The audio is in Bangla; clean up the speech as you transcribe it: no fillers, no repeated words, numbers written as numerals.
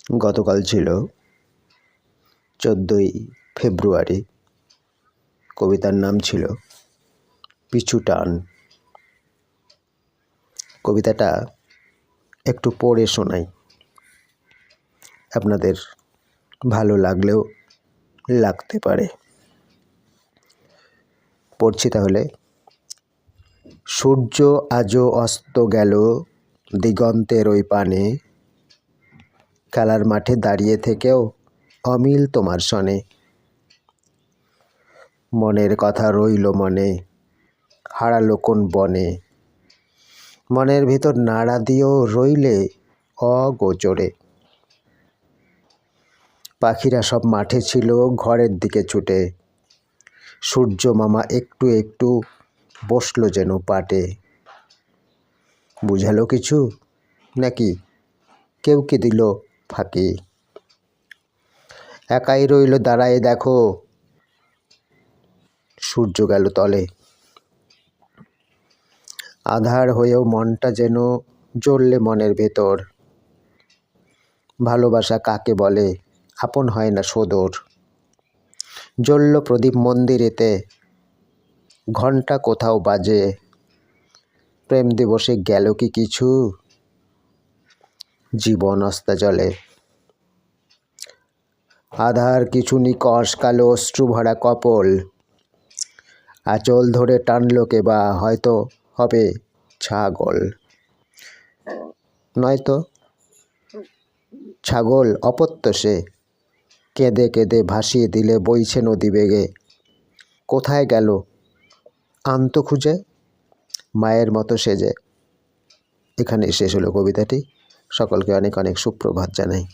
গতকাল ছিল 14ই ফেব্রুয়ারি। কবিতার নাম ছিল পিছু টান। কবিতাটা একটু পড়ে শোনাই, আপনাদের ভালো লাগলেও লাগতে পারে। পড়ছি তাহলে। সূর্য আজও অস্ত গেল দিগন্তের ওই পানে, খেলার মাঠে দাঁড়িয়ে থেকেও অমিল তোমার সনে। মনের কথা রইল মনে, হারালো কোন বনে, মনের ভিতর নাড়া দিয়েও রইলে অগোচরে। পাখিরা সব মাঠে ছিল ঘরের দিকে ছুটে, সূর্য মামা একটু একটু বসলো যেন পাটে। বুঝালো কিছু নাকি কেউ কি দিল ফাঁকি? একাই রইল দাঁড়ায় দেখো, সূর্য গেল তলে। আধার হয়েও মনটা যেন জ্বললে মনের ভেতর। ভালোবাসা কাকে বলে আপন হয় না সদর। জ্বলল প্রদীপ মন্দিরেতে, ঘণ্টা কোথাও বাজে। প্রেম দিবসে গেল কি কিছু, জীবন অস্তা জলে। আধার কিছু নিকষ কালো অশ্রু ভরা কপল, আঁচল ধরে টানলো কে বা হয়তো হবে ছাগল। নয়তো ছাগল অপত্য সে, কেঁদে কেঁদে ভাসিয়ে দিলে বইছে নদী বেগে। কোথায় গেল আনতো খুঁজে, মায়ের মতো সেজে। এখানে শেষ হলো কবিতাটি। সকলকে অনেক অনেক সুপ্রভাত জানাই।